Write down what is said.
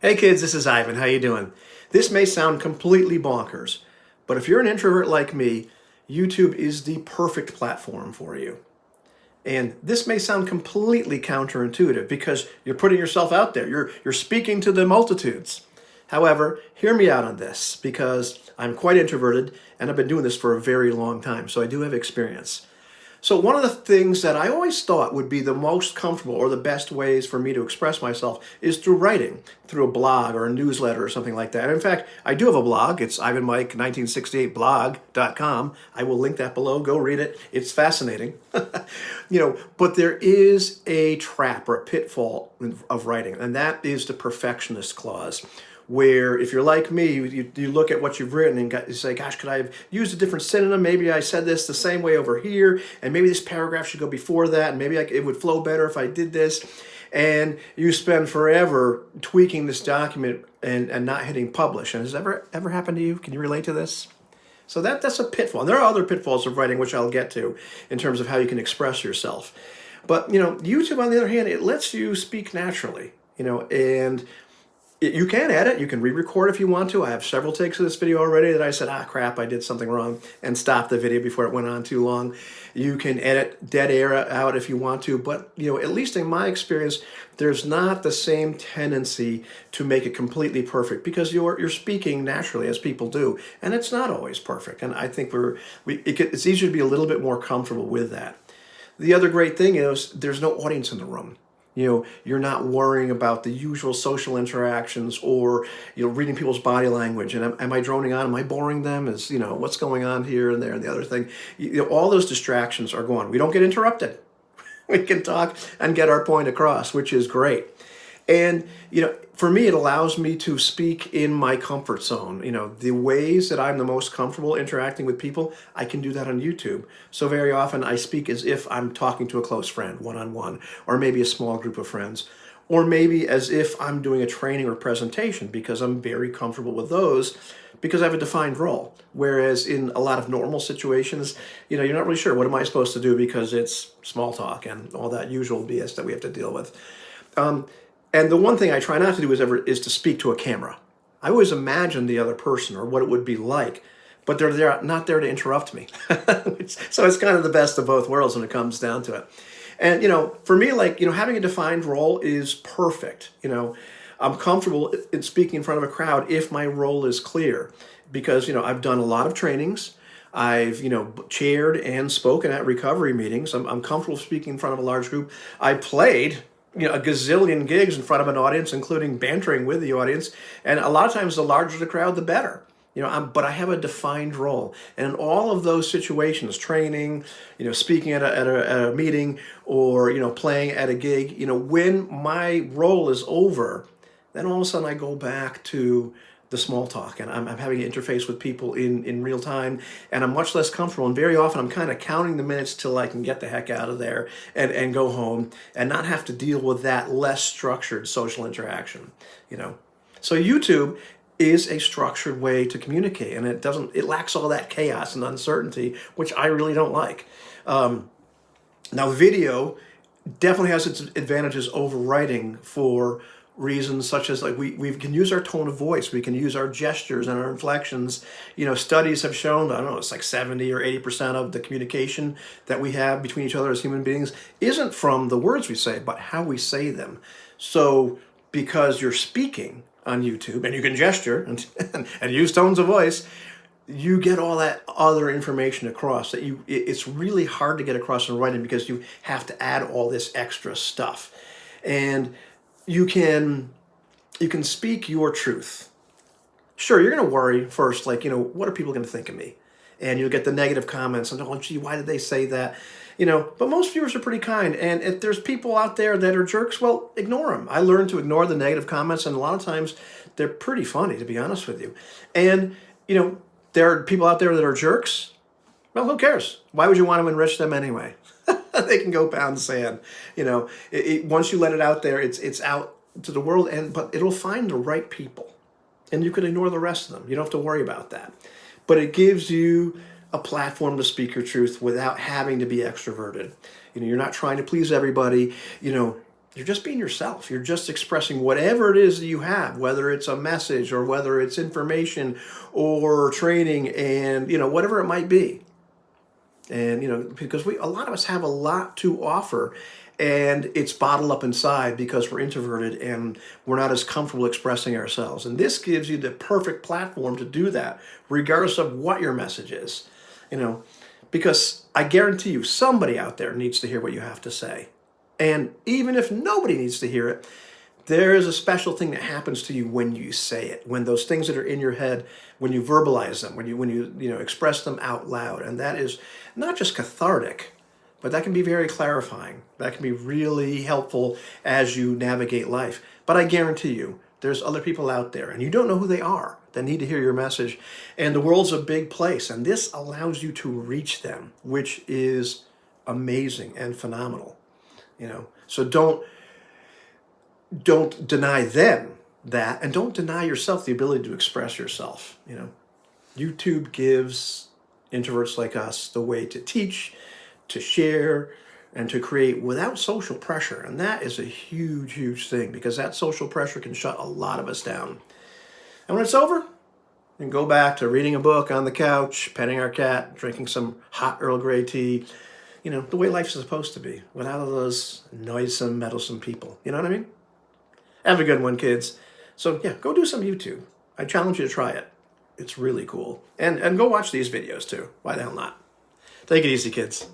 Hey kids, this is Ivan. How you doing? This may sound completely bonkers, but if you're an introvert like me, YouTube is the perfect platform for you. And this may sound completely counterintuitive because you're putting yourself out there. You're speaking to the multitudes. However, hear me out on this because I'm quite introverted and I've been doing this for a very long time, so I do have experience. So one of the things that I always thought would be the most comfortable or the best ways for me to express myself is through writing, through a blog or a newsletter or something like that. And in fact, I do have a blog. It's ivanmike1968blog.com. I will link that below. Go read it. It's fascinating. But there is a trap or a pitfall of writing, and that is the perfectionist clause, where if you're like me, you look at what you've written and you say, gosh, could I have used a different synonym? Maybe I said this the same way over here, and maybe this paragraph should go before that, and maybe it would flow better if I did this. And you spend forever tweaking this document and not hitting publish. And has it ever happened to you? Can you relate to this? So that's a pitfall. And there are other pitfalls of writing, which I'll get to in terms of how you can express yourself. But, YouTube, on the other hand, it lets you speak naturally, and you can edit, you can re-record if you want to. I have several takes of this video already that I said, crap, I did something wrong, and stop the video before it went on too long. You can edit dead air out if you want to, but at least in my experience, there's not the same tendency to make it completely perfect because you're speaking naturally as people do, and it's not always perfect. And I think it's easier to be a little bit more comfortable with that. The other great thing is there's no audience in the room. You're not worrying about the usual social interactions or, reading people's body language. And am I droning on? Am I boring them? What's going on here and there and the other thing? All those distractions are gone. We don't get interrupted. We can talk and get our point across, which is great. And, for me, it allows me to speak in my comfort zone. The ways that I'm the most comfortable interacting with people, I can do that on YouTube. So very often I speak as if I'm talking to a close friend, one-on-one, or maybe a small group of friends, or maybe as if I'm doing a training or presentation because I'm very comfortable with those because I have a defined role. Whereas in a lot of normal situations, you're not really sure, what am I supposed to do because it's small talk and all that usual BS that we have to deal with. And the one thing I try not to do is to speak to a camera. I always imagine the other person or what it would be like, but they're not there to interrupt me. So it's kind of the best of both worlds when it comes down to it. And, for me, having a defined role is perfect. I'm comfortable in speaking in front of a crowd if my role is clear because, I've done a lot of trainings. I've, chaired and spoken at recovery meetings. I'm comfortable speaking in front of a large group. I played a gazillion gigs in front of an audience, including bantering with the audience. And a lot of times the larger the crowd, the better. But I have a defined role. And in all of those situations, training, speaking at a meeting or, playing at a gig, when my role is over, then all of a sudden I go back to the small talk and I'm having an interface with people in real time and I'm much less comfortable. And very often I'm kind of counting the minutes till I can get the heck out of there and go home and not have to deal with that less structured social interaction, So YouTube is a structured way to communicate and it lacks all that chaos and uncertainty, which I really don't like. Now video definitely has its advantages over writing for reasons such as we can use our tone of voice, we can use our gestures and our inflections. Studies have shown, I don't know, it's like 70 or 80% of the communication that we have between each other as human beings isn't from the words we say, but how we say them. So because you're speaking on YouTube and you can gesture and use tones of voice, you get all that other information across that it's really hard to get across in writing because you have to add all this extra stuff. And you can speak your truth. Sure, you're going to worry first, what are people going to think of me? And you'll get the negative comments and, oh, gee, why did they say that? But most viewers are pretty kind. And if there's people out there that are jerks, well, ignore them. I learned to ignore the negative comments, and a lot of times they're pretty funny, to be honest with you. And, there are people out there that are jerks. Well, who cares? Why would you want to enrich them anyway? They can go pound sand. Once you let it out there, it's out to the world, but it'll find the right people. And you can ignore the rest of them. You don't have to worry about that. But it gives you a platform to speak your truth without having to be extroverted. You're not trying to please everybody. you're just being yourself. You're just expressing whatever it is that you have, whether it's a message or whether it's information or training, and whatever it might be. And because a lot of us have a lot to offer, and it's bottled up inside because we're introverted and we're not as comfortable expressing ourselves. And this gives you the perfect platform to do that, regardless of what your message is. Because I guarantee you, somebody out there needs to hear what you have to say. And even if nobody needs to hear it, there is a special thing that happens to you when you say it, when those things that are in your head, when you verbalize them, when you express them out loud. And that is not just cathartic, but that can be very clarifying. That can be really helpful as you navigate life. But I guarantee you, there's other people out there, and you don't know who they are, that need to hear your message. And the world's a big place, and this allows you to reach them, which is amazing and phenomenal. So don't deny them that, and don't deny yourself the ability to express yourself. YouTube gives introverts like us the way to teach, to share, and to create without social pressure. And that is a huge, huge thing, because that social pressure can shut a lot of us down. And when it's over, we can go back to reading a book on the couch, petting our cat, drinking some hot Earl Grey tea, the way life is supposed to be, without all those noisome, meddlesome people. You know what I mean? Have a good one, kids. So yeah, go do some YouTube. I challenge you to try it. It's really cool. And go watch these videos too. Why the hell not? Take it easy, kids.